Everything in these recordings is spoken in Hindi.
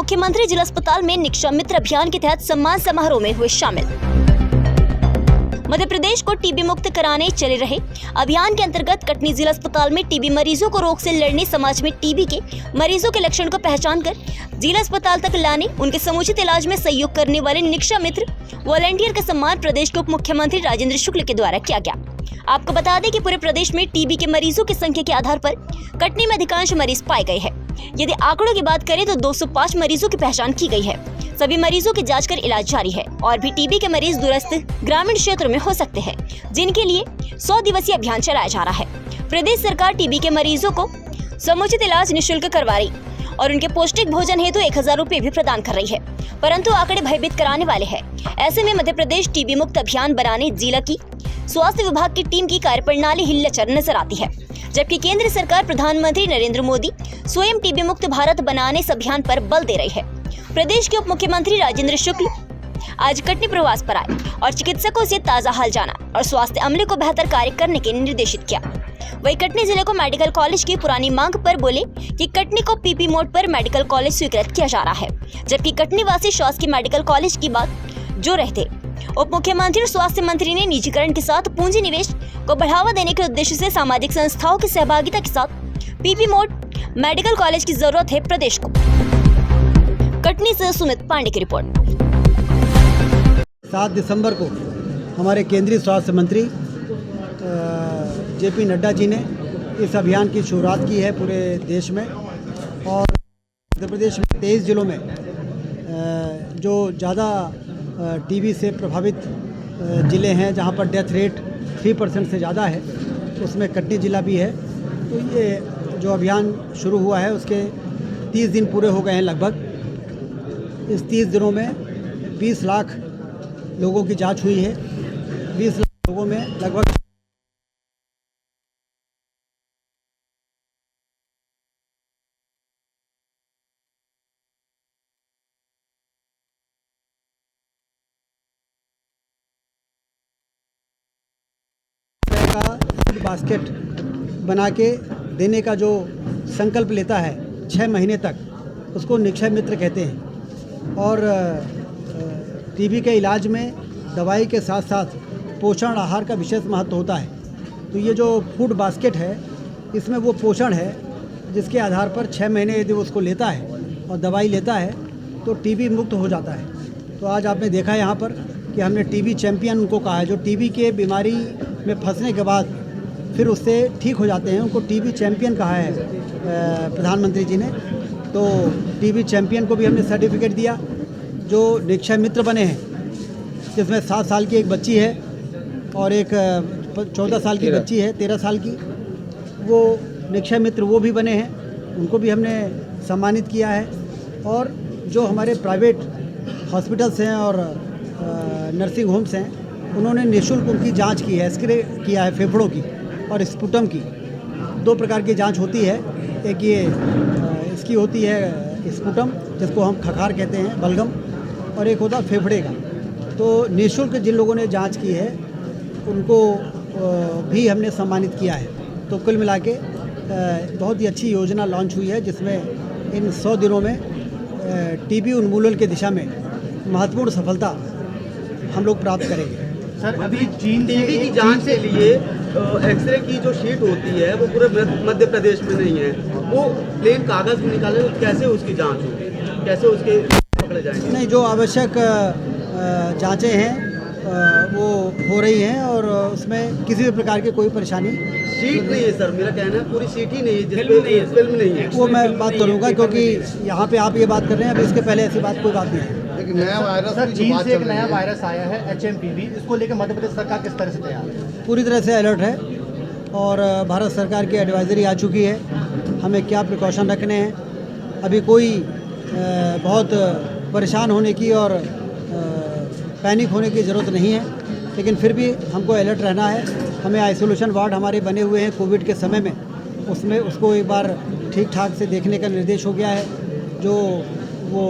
मुख्यमंत्री जिला अस्पताल में निक्षा मित्र अभियान के तहत सम्मान समारोह में हुए शामिल। मध्य प्रदेश को टीबी मुक्त कराने चले रहे अभियान के अंतर्गत कटनी जिला अस्पताल में टीबी मरीजों को रोग से लड़ने, समाज में टीबी के मरीजों के लक्षण को पहचान कर जिला अस्पताल तक लाने, उनके समुचित इलाज में सहयोग करने वाले निक्षा मित्र वॉलंटियर का सम्मान प्रदेश के उप मुख्यमंत्री राजेंद्र शुक्ल के द्वारा किया गया। आपको बता दें कि पूरे प्रदेश में टीबी के मरीजों की संख्या के आधार पर कटनी में अधिकांश मरीज पाए गए हैं। यदि आंकड़ों की बात करें तो 205 मरीजों की पहचान की गई है। सभी मरीजों की जांच कर इलाज जारी है और भी टीबी के मरीज दूरस्थ ग्रामीण क्षेत्रों में हो सकते हैं, जिनके लिए 100 दिवसीय अभियान चलाया जा रहा है। प्रदेश सरकार टीबी के मरीजों को समुचित इलाज निःशुल्क करवा रही और उनके पौष्टिक भोजन हेतु 1000 रुपए भी प्रदान कर रही है, परंतु आंकड़े भयभीत कराने वाले हैं। ऐसे में मध्य प्रदेश टीबी मुक्त अभियान बनाने जिला की स्वास्थ्य विभाग की टीम की कार्यप्रणाली हिल्लाचर नजर आती है, जबकि केंद्र सरकार प्रधानमंत्री नरेंद्र मोदी स्वयं टीबी मुक्त भारत बनाने इस अभियान पर बल दे रही है। प्रदेश के उप मुख्यमंत्री राजेंद्र शुक्ल आज कटनी प्रवास पर आए और चिकित्सकों से ताजा हाल जाना और स्वास्थ्य अमले को बेहतर कार्य करने के निर्देशित किया। वहीं कटनी जिले को मेडिकल कॉलेज की पुरानी मांग पर बोले कि कटनी को पीपी मोड पर मेडिकल कॉलेज स्वीकृत किया जा रहा है, जबकि कटनी वासी शासकीय मेडिकल कॉलेज की बात जो रहे थे। उप मुख्यमंत्री और स्वास्थ्य मंत्री ने निजीकरण के साथ पूंजी निवेश को बढ़ावा देने के उद्देश्य से सामाजिक संस्थाओं की सहभागिता के साथ पीपी मोड मेडिकल कॉलेज की जरूरत है प्रदेश को। कटनी से सुमित पांडे की रिपोर्ट। 7 दिसंबर को हमारे केंद्रीय स्वास्थ्य मंत्री जेपी नड्डा जी ने इस अभियान की शुरुआत की है पूरे देश में, और मध्य प्रदेश में 23 जिलों में जो ज़्यादा टीबी से प्रभावित ज़िले हैं, जहां पर डेथ रेट 3% से ज़्यादा है, उसमें कटनी ज़िला भी है। तो ये जो अभियान शुरू हुआ है उसके 30 दिन पूरे हो गए हैं लगभग। इस 30 दिनों में 20 लाख लोगों की जांच हुई है। 20 लाख लोगों में लगभग बास्केट बना के देने का जो संकल्प लेता है 6 महीने तक, उसको निक्षा मित्र कहते हैं। और टीबी के इलाज में दवाई के साथ साथ पोषण आहार का विशेष महत्व होता है। तो ये जो फूड बास्केट है, इसमें वो पोषण है जिसके आधार पर 6 महीने यदि उसको लेता है और दवाई लेता है तो टीबी मुक्त हो जाता है। तो आज आपने देखा यहाँ पर कि हमने टीबी चैम्पियन उनको कहा है, जो टीबी के बीमारी में फंसने के बाद फिर उससे ठीक हो जाते हैं, उनको टीबी चैम्पियन कहा है प्रधानमंत्री जी ने। तो टीबी चैम्पियन को भी हमने सर्टिफिकेट दिया। जो निक्षा मित्र बने हैं, जिसमें 7 साल की एक बच्ची है और एक 14 साल की बच्ची है, 13 साल की, वो निक्षा मित्र वो भी बने हैं, उनको भी हमने सम्मानित किया है। और जो हमारे प्राइवेट हॉस्पिटल्स हैं और नर्सिंग होम्स हैं, उन्होंने निःशुल्क उनकी जांच की है, एक्सरे किया है फेफड़ों की और स्पुटम की। 2 प्रकार की जांच होती है, एक ये इसकी होती है स्पुटम, जिसको हम खखार कहते हैं, बलगम, और एक होता है फेफड़े का। तो निःशुल्क जिन लोगों ने जांच की है उनको भी हमने सम्मानित किया है। तो कुल मिला के बहुत ही अच्छी योजना लॉन्च हुई है, जिसमें इन 100 दिनों में टीबी उन्मूलन की दिशा में महत्वपूर्ण सफलता हम लोग प्राप्त करेंगे। सर, अभी टीबी की जांच के लिए एक्सरे की जो शीट होती है वो पूरे मध्य प्रदेश में नहीं है। वो प्लेन कागज़ में निकाले, कैसे उसकी जांच होगी, कैसे उसके पकड़े जाएंगे? नहीं, जो आवश्यक जांचें हैं वो हो रही हैं और उसमें किसी भी प्रकार की कोई परेशानी शीट नहीं है। सर, मेरा कहना है पूरी शीट ही नहीं है, जिसपे फिल्म नहीं है। वो मैं बात करूँगा, क्योंकि यहाँ पे आप ये बात कर रहे हैं, अभी इसके पहले ऐसी बात कोई बात नहीं है। नया वायरस, सर, चीन से एक नया वायरस आया है HMPV, इसको लेकर मध्य प्रदेश सरकार किस तरह से तैयार है? पूरी तरह से अलर्ट है और भारत सरकार की एडवाइजरी आ चुकी है, हमें क्या प्रिकॉशन रखने हैं। अभी कोई बहुत परेशान होने की और पैनिक होने की ज़रूरत नहीं है, लेकिन फिर भी हमको अलर्ट रहना है। हमें आइसोलेशन वार्ड हमारे बने हुए हैं कोविड के समय में, उसमें उसको एक बार ठीक ठाक से देखने का निर्देश हो गया है। जो वो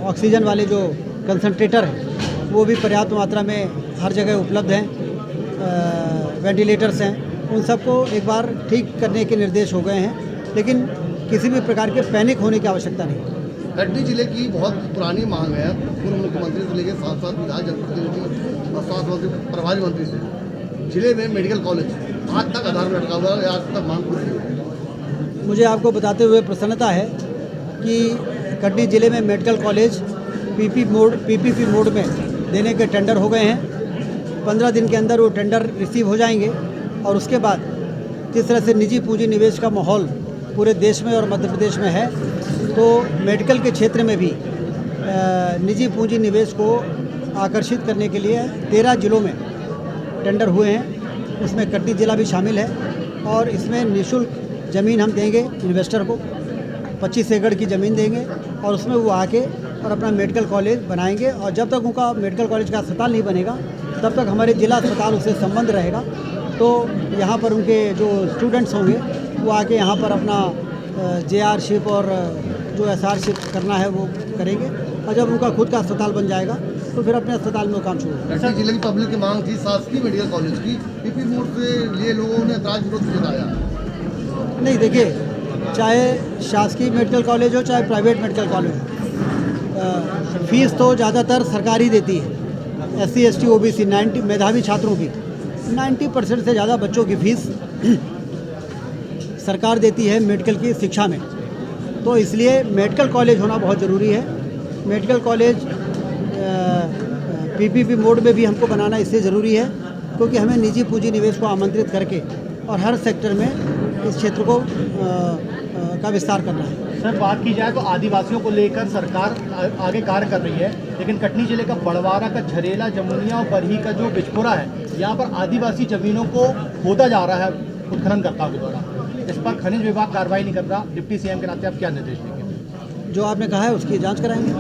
ऑक्सीजन वाले जो कंसंट्रेटर हैं वो भी पर्याप्त मात्रा में हर जगह उपलब्ध हैं, वेंटिलेटर्स हैं, उन सबको एक बार ठीक करने के निर्देश हो गए हैं। लेकिन किसी भी प्रकार के पैनिक होने की आवश्यकता नहीं। कटनी जिले की बहुत पुरानी मांग है, पूर्व मुख्यमंत्री से लेकर साथ विधायक जनप्रतिनिधि और स्वास्थ्य मंत्री प्रभारी मंत्री से, जिले में मेडिकल कॉलेज आज तक आधार में लटका हुआ है, आज तक मांग पूरी नहीं हुई। मुझे आपको बताते हुए प्रसन्नता है कि कटनी जिले में मेडिकल कॉलेज पीपीपी मोड में देने के टेंडर हो गए हैं। 15 दिन के अंदर वो टेंडर रिसीव हो जाएंगे और उसके बाद जिस तरह से निजी पूंजी निवेश का माहौल पूरे देश में और मध्य प्रदेश में है, तो मेडिकल के क्षेत्र में भी निजी पूंजी निवेश को आकर्षित करने के लिए 13 जिलों में टेंडर हुए हैं। उसमें कटनी जिला भी शामिल है और इसमें निःशुल्क ज़मीन हम देंगे इन्वेस्टर को, 25 एकड़ की ज़मीन देंगे और उसमें वो आके और अपना मेडिकल कॉलेज बनाएंगे। और जब तक उनका मेडिकल कॉलेज का अस्पताल नहीं बनेगा तब तक हमारे जिला अस्पताल उससे संबंध रहेगा। तो यहाँ पर उनके जो स्टूडेंट्स होंगे वो आके यहाँ पर अपना JRशिप और जो SRशिप करना है वो करेंगे और जब उनका खुद का अस्पताल बन जाएगा तो फिर अपने अस्पताल में वो काम शुरू होगा। कटनी जिले की पब्लिक की मांग थी शासकीय मेडिकल कॉलेज की, पीपी मोड से लिए लोगों ने ऐतराज विरोध जताया। नहीं, देखिए, चाहे शासकीय मेडिकल कॉलेज हो चाहे प्राइवेट मेडिकल कॉलेज हो, फीस तो ज़्यादातर सरकार ही देती है। SC ST OBC 90 मेधावी छात्रों की 90% से ज़्यादा बच्चों की फीस सरकार देती है मेडिकल की शिक्षा में। तो इसलिए मेडिकल कॉलेज होना बहुत ज़रूरी है। मेडिकल कॉलेज पीपीपी मोड में भी हमको बनाना इसलिए ज़रूरी है क्योंकि हमें निजी पूंजी निवेश को आमंत्रित करके और हर सेक्टर में इस क्षेत्र को का विस्तार करना है। सर, बात की जाए तो आदिवासियों को लेकर सरकार आगे कार्य कर रही है, लेकिन कटनी जिले का बड़वारा का झरेला, जमुनिया और बरही का जो बिचपुरा है, यहाँ पर आदिवासी जमीनों को खोदा जा रहा है उत्खननकर्ताओं के द्वारा। इस पर खनिज विभाग कार्रवाई नहीं कर रहा। डिप्टी CM के नाते आप क्या निर्देश देंगे? जो आपने कहा है उसकी जांच कराएंगे।